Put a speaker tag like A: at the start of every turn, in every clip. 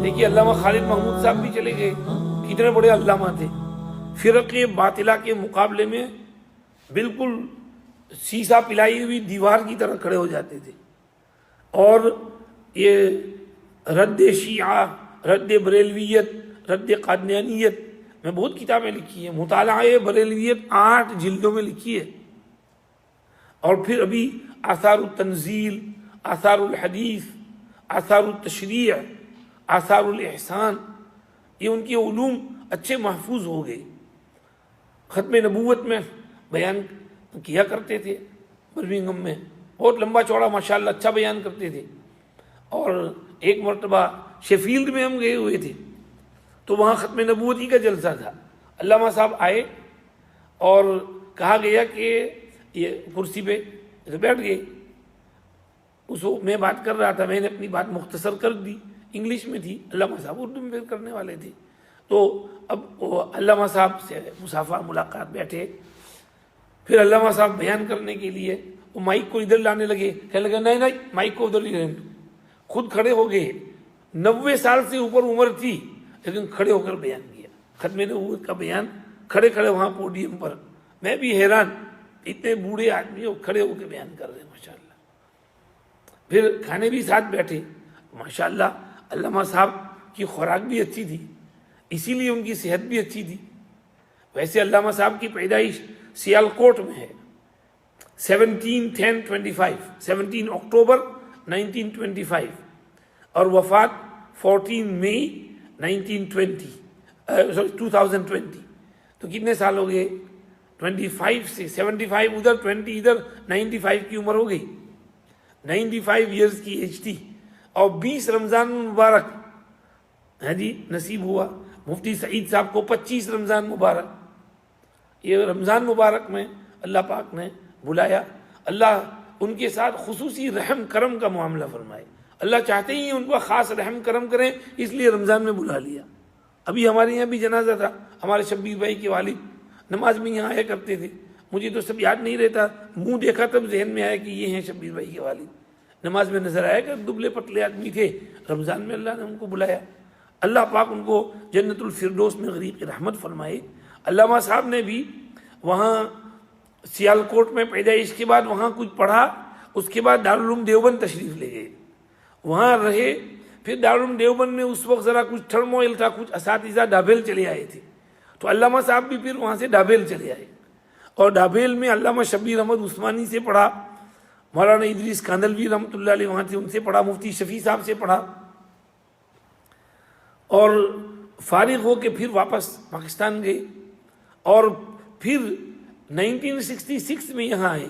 A: دیکھیے علامہ خالد محمود صاحب بھی چلے گئے، کتنے بڑے علامہ تھے، فرق باطلہ کے مقابلے میں بالکل سیسا پلائی ہوئی دیوار کی طرح کھڑے ہو جاتے تھے، اور یہ رد شیعہ، رد بریلویت، رد قادیانیت میں بہت کتابیں لکھی ہیں، مطالعہ بریلویت 8 جلدوں میں لکھی ہے، اور پھر ابھی آثار التنزیل، آثار الحدیث، آثار التشریع، آثار الاحسان، یہ ان کے علوم اچھے محفوظ ہو گئے۔ ختم نبوت میں بیان کیا کرتے تھے برمنگھم میں، بہت لمبا چوڑا ماشاءاللہ اچھا بیان کرتے تھے۔ اور ایک مرتبہ شیفیلڈ میں ہم گئے ہوئے تھے، تو وہاں ختم نبوتی کا جلسہ تھا، علامہ صاحب آئے اور کہا گیا کہ یہ کرسی پہ بیٹھ گئے، میں بات کر رہا تھا، میں نے اپنی بات مختصر کر دی، انگلش میں تھی، علامہ صاحب اردو میں کرنے والے تھے، تو اب علامہ صاحب سے مصافحہ ملاقات بیٹھے، پھر علامہ صاحب بیان کرنے کے لیے وہ مائک کو ادھر لانے لگے، کہنے لگے نہیں مائک کو ادھر ہی رہنے دو، خود کھڑے ہو گئے، 90 سال سے اوپر عمر تھی لیکن کھڑے ہو کر بیان کیا، ختم نبوت کا بیان کھڑے کھڑے وہاں پوڈیم پر، میں بھی حیران، اتنے بوڑھے آدمی کھڑے ہو کے بیان کر رہے ہیں ماشاءاللہ۔ پھر کھانے بھی ساتھ بیٹھے، ماشاءاللہ علامہ صاحب کی خوراک بھی اچھی تھی، اسی لیے ان کی صحت بھی اچھی تھی۔ ویسے علامہ صاحب کی پیدائش سیالکوٹ میں ہے، 17 اکتوبر 1925، اور وفات 14 مئی 2020۔ تو کتنے سال ہو گئے؟ 25 سے 75 ادھر، 20 ادھر، 95 کی عمر ہو گئی، 95 ایئرز کی ایج تھی، اور 20 رمضان مبارک جی نصیب ہوا مفتی سعید صاحب کو، 25 رمضان مبارک، یہ رمضان مبارک میں اللہ پاک نے بلایا، اللہ ان کے ساتھ خصوصی رحم کرم کا معاملہ فرمائے، اللہ چاہتے ہی ان کو خاص رحم کرم کریں، اس لیے رمضان میں بلا لیا۔ ابھی ہمارے یہاں بھی جنازہ تھا، ہمارے شبیر بھائی کے والد نماز میں یہاں آیا کرتے تھے، مجھے تو سب یاد نہیں رہتا، منہ دیکھا تب ذہن میں آیا کہ یہ ہیں شبیر بھائی کے والد، نماز میں نظر آیا کہ دبلے پتلے آدمی تھے، رمضان میں اللہ نے ان کو بلایا، اللہ پاک ان کو جنت الفردوس میں غریق رحمت فرمائے۔ علامہ صاحب نے بھی وہاں سیالکوٹ میں پیدائش کے بعد وہاں کچھ پڑھا، اس کے بعد دارالعلوم دیوبند تشریف لے گئے، وہاں رہے، پھر دارالعلوم دیوبند میں اس وقت ذرا کچھ ٹرموئل تھا، کچھ اساتذہ ڈابھیل چلے آئے تھے، تو علامہ صاحب بھی پھر وہاں سے ڈابھیل چلے آئے، اور ڈابھیل میں علامہ شبیر احمد عثمانی سے پڑھا، مولانا ادریس کاندھلوی رحمۃ اللہ علیہ وہاں تھے، ان سے پڑھا، مفتی شفیع صاحب سے پڑھا، اور فارغ ہو کے پھر واپس پاکستان گئے، اور پھر 1966 میں یہاں آئے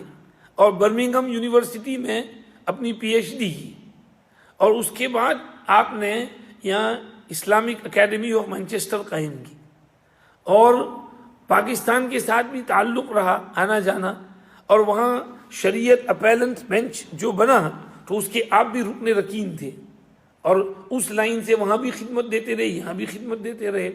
A: اور برمنگھم یونیورسٹی میں اپنی پی ایچ ڈی کی، اور اس کے بعد آپ نے یہاں اسلامک اکیڈمی آف مانچسٹر قائم کی، اور پاکستان کے ساتھ بھی تعلق رہا آنا جانا، اور وہاں شریعت اپیلنٹ بینچ جو بنا تو اس کے آپ بھی رکن رکین تھے، اور اس لائن سے وہاں بھی خدمت دیتے رہے، یہاں بھی خدمت دیتے رہے۔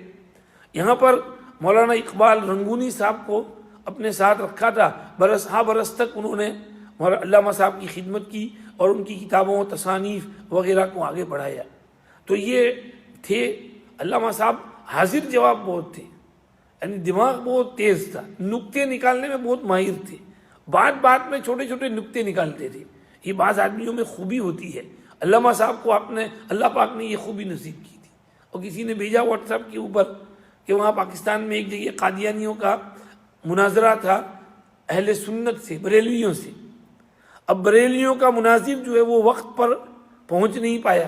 A: یہاں پر مولانا اقبال رنگونی صاحب کو اپنے ساتھ رکھا تھا، برس تک انہوں نے علامہ صاحب کی خدمت کی اور ان کی کتابوں، تصانیف وغیرہ کو آگے بڑھایا۔ تو یہ تھے علامہ صاحب، حاضر جواب بہت تھے، یعنی دماغ بہت تیز تھا، نکتے نکالنے میں بہت ماہر تھے، بات میں چھوٹے چھوٹے نکتے نکالتے تھے، یہ بعض آدمیوں میں خوبی ہوتی ہے، علامہ صاحب کو اللہ پاک نے یہ خوبی نصیب کی تھی۔ اور کسی نے بھیجا واٹس ایپ کے اوپر کہ وہاں پاکستان میں ایک جگہ قادیانیوں کا مناظرہ تھا اہل سنت سے، بریلویوں سے، اب بریلویوں کا مناظر جو ہے وہ وقت پر پہنچ نہیں پایا،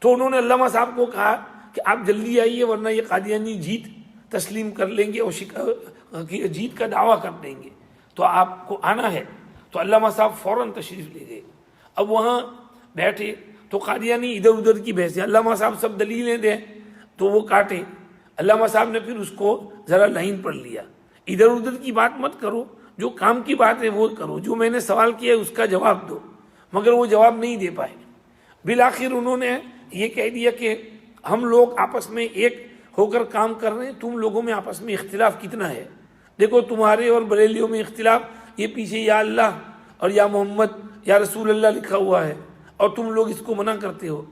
A: تو انہوں نے علامہ صاحب کو کہا کہ آپ جلدی آئیے ورنہ یہ قادیانی جیت تسلیم کر لیں گے اور جیت کا دعویٰ کر دیں گے، تو آپ کو آنا ہے۔ تو علامہ صاحب فوراً تشریف لے گئے، اب وہاں بیٹھے تو قادیانی ادھر ادھر کی بحثیں، علامہ صاحب سب دلیلیں دیں تو وہ کاٹے، علامہ صاحب نے پھر اس کو ذرا لائن پر لیا، ادھر ادھر کی بات مت کرو، جو کام کی بات ہے وہ کرو، جو میں نے سوال کیا ہے اس کا جواب دو، مگر وہ جواب نہیں دے پائے۔ بالآخر انہوں نے یہ کہہ دیا کہ ہم لوگ آپس میں ایک ہو کر کام کر رہے ہیں، تم لوگوں میں آپس میں اختلاف کتنا ہے، دیکھو تمہارے اور بریلیوں میں اختلاف، یہ پیچھے یا اللہ اور یا محمد یا رسول اللہ لکھا ہوا ہے اور تم لوگ اس کو منع کرتے ہو۔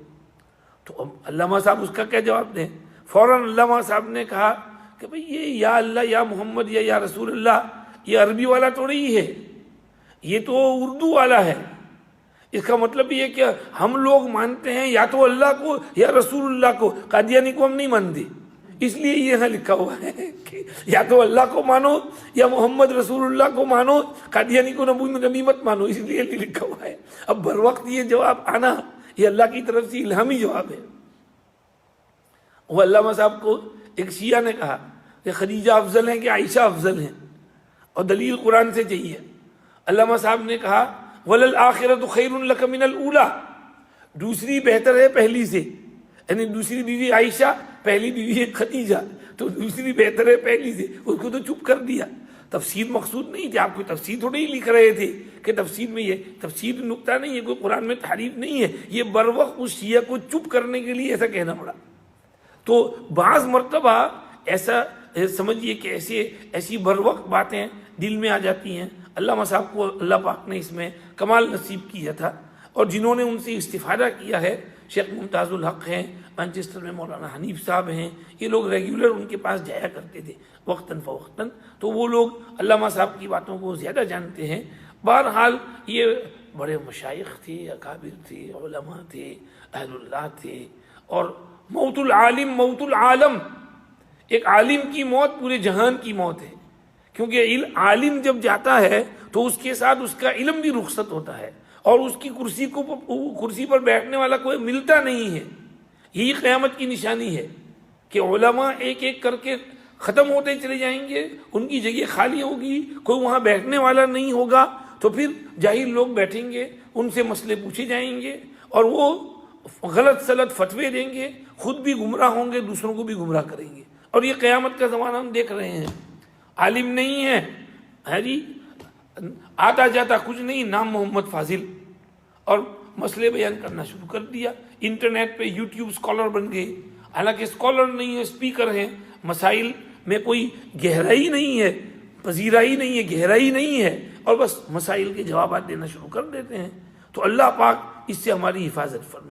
A: تو اب علامہ صاحب اس کا کیا جواب دیں؟ فوراً علامہ صاحب نے کہا کہ بھئی یہ یا اللہ یا محمد یا رسول اللہ یہ عربی والا تو نہیں ہے، یہ تو اردو والا ہے۔ اس کا مطلب یہ کہ ہم لوگ مانتے ہیں یا تو اللہ کو یا رسول اللہ کو، قادیانی کو ہم نہیں مانتے، اس لیے یہ یہاں لکھا ہوا ہے کہ یا تو اللہ کو مانو یا محمد رسول اللہ کو مانو، قادیانی کو نبی مت مانو، اس لیے لکھا ہوا ہے۔ اب بر وقت یہ جواب آنا یہ اللہ کی طرف سے الہامی جواب ہے۔ وہ علامہ صاحب کو ایک شیعہ نے کہا کہ خدیجہ افضل ہیں کہ عائشہ افضل ہیں، اور دلیل قرآن سے چاہیے۔ علامہ صاحب نے کہا وَلَلْآخِرَةُ خَيْرٌ لَكَ مِنَ الْأُولَىٰ، دوسری بہتر ہے پہلی سے، یعنی دوسری بیوی عائشہ، پہلی بیوی ہے خدیجہ، تو دوسری بہتر ہے پہلی سے، اس کو تو چپ کر دیا۔ تفسیر مقصود نہیں تھی، آپ کوئی تفسیر تھوڑی ہی لکھ رہے تھے کہ تفسیر میں یہ تفسیر نکتہ نہیں ہے، کوئی قرآن میں تحریف نہیں ہے، یہ بر وقت اس شیعہ کو چپ کرنے کے لیے ایسا کہنا پڑا۔ تو بعض مرتبہ ایسا سمجھیے کہ ایسی بر وقت باتیں دل میں آ جاتی ہیں۔ علامہ صاحب کو اللہ پاک نے اس میں کمال نصیب کیا تھا، اور جنہوں نے ان سے استفادہ کیا ہے، شیخ ممتاز الحق ہیں، مانچسٹر میں مولانا حنیف صاحب ہیں، یہ لوگ ریگولر ان کے پاس جایا کرتے تھے وقتاً فوقتاً، تو وہ لوگ علامہ صاحب کی باتوں کو زیادہ جانتے ہیں۔ بہرحال یہ بڑے مشائخ تھے، اکابر تھے، علماء تھے، اہل اللہ تھے، اور موت العالم موت العالم، ایک عالم کی موت پورے جہان کی موت ہے، کیونکہ عالم جب جاتا ہے تو اس کے ساتھ اس کا علم بھی رخصت ہوتا ہے، اور اس کی کرسی پر بیٹھنے والا کوئی ملتا نہیں ہے۔ یہی قیامت کی نشانی ہے کہ علماء ایک ایک کر کے ختم ہوتے چلے جائیں گے، ان کی جگہ خالی ہوگی، کوئی وہاں بیٹھنے والا نہیں ہوگا، تو پھر جاہل لوگ بیٹھیں گے، ان سے مسئلے پوچھے جائیں گے، اور وہ غلط سلط فتوے دیں گے، خود بھی گمراہ ہوں گے، دوسروں کو بھی گمراہ کریں گے۔ اور یہ قیامت کا زمانہ ہم دیکھ رہے ہیں۔ عالم نہیں ہے جی، آتا جاتا کچھ نہیں، نام محمد فاضل، اور مسئلے بیان کرنا شروع کر دیا، انٹرنیٹ پہ یوٹیوب اسکالر بن گئے، حالانکہ اسکالر نہیں ہے، اسپیکر ہیں، مسائل میں کوئی گہرائی نہیں ہے، پذیرائی نہیں ہے، گہرائی نہیں ہے، اور بس مسائل کے جوابات دینا شروع کر دیتے ہیں۔ تو اللہ پاک اس سے ہماری حفاظت فرمائے۔